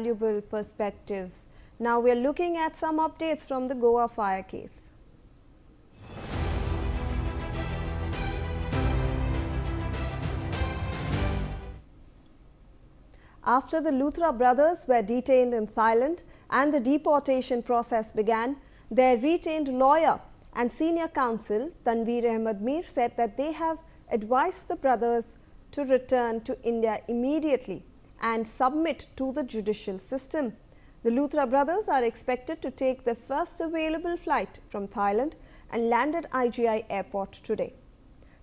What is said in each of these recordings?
valuable perspectives. Now we are looking at some updates from the Goa fire case. After the Luthra brothers were detained in Thailand and the deportation process began, their retained lawyer and senior counsel Tanveer Ahmed Mir said that they have advised the brothers to return to India immediately and submit to the judicial system. The Luthra brothers are expected to take the first available flight from Thailand and land at IGI airport today.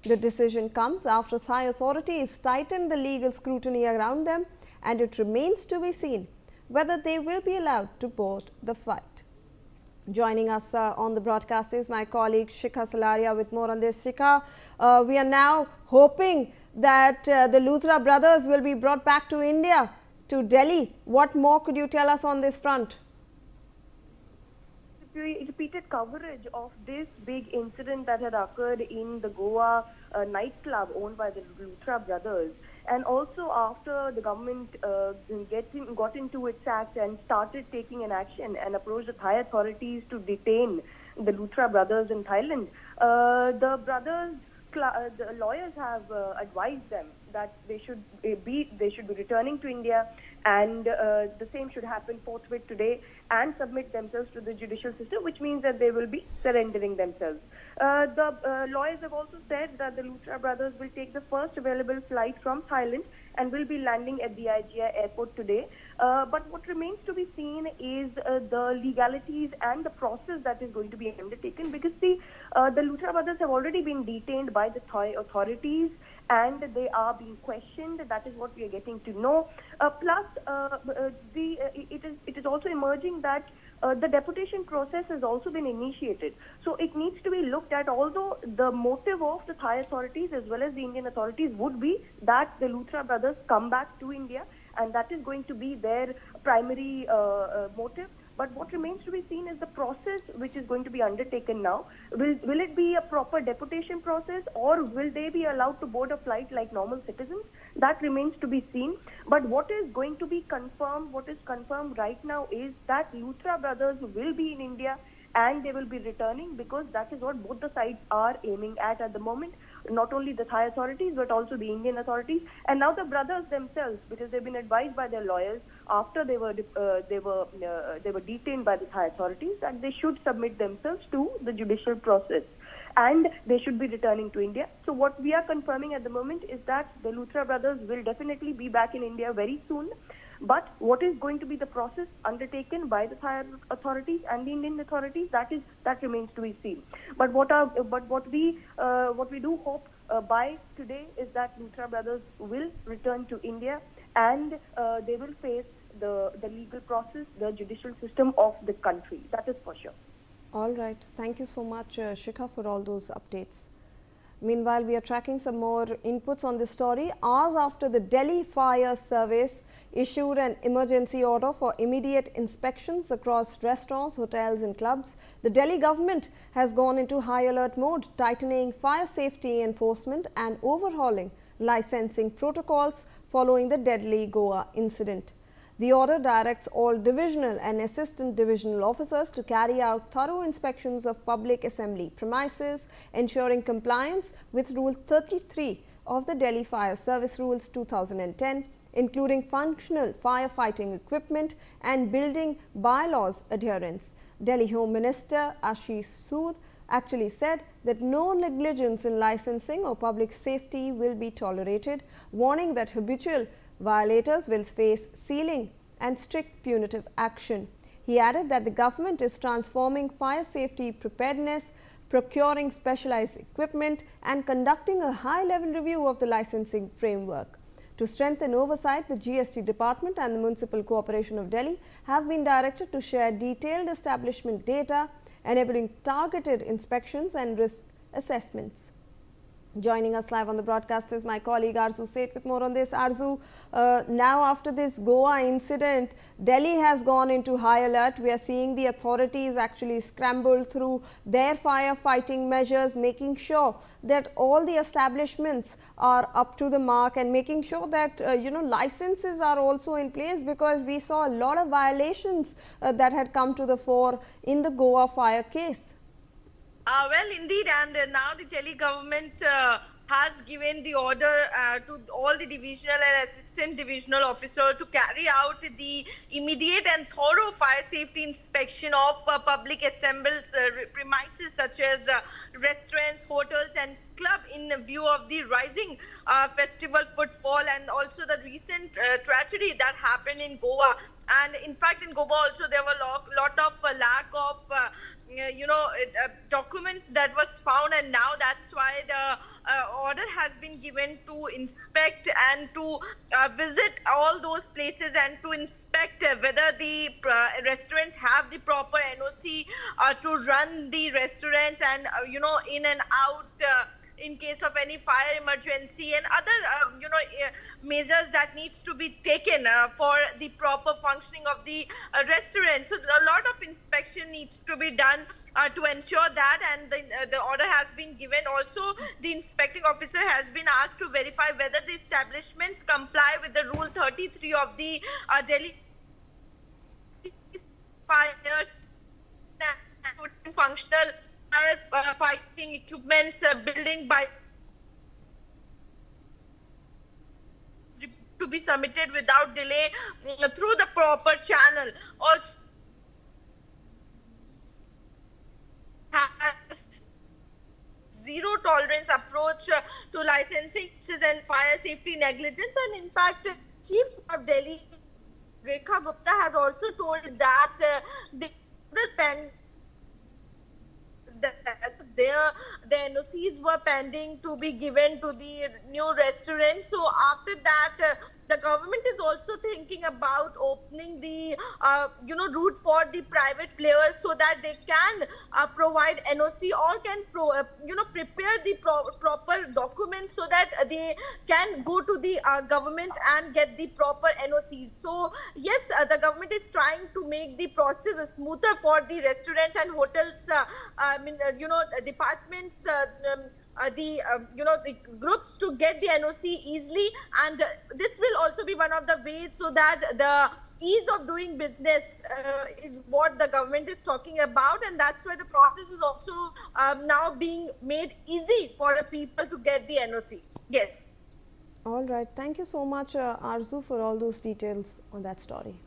The decision comes after Thai authorities tightened the legal scrutiny around them, and it remains to be seen whether they will be allowed to board the flight. Joining us on the broadcast is my colleague Shikha Salaria with more on this. Shikha, we are now hoping that the Luthra brothers will be brought back to India, to Delhi. What more could you tell us on this front? Repeated coverage of this big incident that had occurred in the Goa nightclub owned by the Luthra brothers, and also after the government got into its act and started taking an action and approached the Thai authorities to detain the Luthra brothers in Thailand, the brothers, the lawyers have advised them that they should be returning to India, and the same should happen forthwith today and submit themselves to the judicial system, which means that they will be surrendering themselves. The lawyers have also said that the Luthra brothers will take the first available flight from Thailand and will be landing at the IGI airport today. But what remains to be seen is the legalities and the process that is going to be undertaken, because the Luthra brothers have already been detained by the Thai authorities and they are being questioned. That is what we are getting to know. Plus, it is also emerging that the deportation process has also been initiated. So it needs to be looked at, although the motive of the Thai authorities as well as the Indian authorities would be that the Luthra brothers come back to India, and that is going to be their primary motive. But what remains to be seen is the process which is going to be undertaken now. Will it be a proper deportation process, or will they be allowed to board a flight like normal citizens? That remains to be seen. But what is going to be confirmed, what is confirmed right now is that Luthra brothers will be in India and they will be returning, because that is what both the sides are aiming at the moment. Not only the Thai authorities but also the Indian authorities, and now the brothers themselves, because they've been advised by their lawyers after they were detained by the Thai authorities, that they should submit themselves to the judicial process and they should be returning to India. So what we are confirming at the moment is that the Luthra brothers will definitely be back in India very soon. But what is going to be the process undertaken by the Thai authorities and the Indian authorities, that remains to be seen. But what we do hope by today is that Luthra brothers will return to India and they will face the legal process, the judicial system of the country. That is for sure. All right. Thank you so much, Shikha, for all those updates. Meanwhile, we are tracking some more inputs on this story. Hours after the Delhi Fire Service issued an emergency order for immediate inspections across restaurants, hotels and clubs, the Delhi government has gone into high alert mode, tightening fire safety enforcement and overhauling licensing protocols following the deadly Goa incident. The order directs all divisional and assistant divisional officers to carry out thorough inspections of public assembly premises, ensuring compliance with Rule 33 of the Delhi Fire Service Rules 2010, including functional firefighting equipment and building bylaws adherence. Delhi Home Minister Ashish Sood actually said that no negligence in licensing or public safety will be tolerated, warning that habitual violators will face sealing and strict punitive action. He added that the government is transforming fire safety preparedness, procuring specialized equipment and conducting a high-level review of the licensing framework. To strengthen oversight, the GST Department and the Municipal Corporation of Delhi have been directed to share detailed establishment data, enabling targeted inspections and risk assessments. Joining us live on the broadcast is my colleague Arzu Seth with more on this. Arzu, now after this Goa incident, Delhi has gone into high alert. We are seeing the authorities actually scramble through their firefighting measures, making sure that all the establishments are up to the mark and making sure that licenses are also in place, because we saw a lot of violations that had come to the fore in the Goa fire case. Well, indeed, and now the Delhi government has given the order to all the divisional and assistant divisional officer to carry out the immediate and thorough fire safety inspection of public assembles premises such as restaurants, hotels and club in view of the rising festival footfall and also the recent tragedy that happened in Goa. And in fact, in Goa also there were a lot of lack of documents that was found, and now that's why the order has been given to inspect and to visit all those places and to inspect whether the restaurants have the proper NOC to run the restaurants and in and out in case of any fire emergency and other measures that needs to be taken for the proper functioning of the restaurant. So a lot of inspection needs to be done to ensure that, and the order has been given. Also, the inspecting officer has been asked to verify whether the establishments comply with the Rule 33 of the Delhi fire functional fire fighting equipments building by to be submitted without delay through the proper channel. Also has zero tolerance approach to licensing and fire safety negligence. And in fact, Chief of Delhi Rekha Gupta has also told that the the NOCs were pending to be given to the new restaurant. So after that, the government is also thinking about opening the route for the private players so that they can provide NOC or can prepare the proper documents so that they can go to the government and get the proper NOCs. So yes, the government is trying to make the process smoother for the restaurants and hotels. Departments, the groups to get the NOC easily, and this will also be one of the ways so that the ease of doing business is what the government is talking about, and that's why the process is also now being made easy for the people to get the NOC. Yes. All right. Thank you so much, Arzu, for all those details on that story.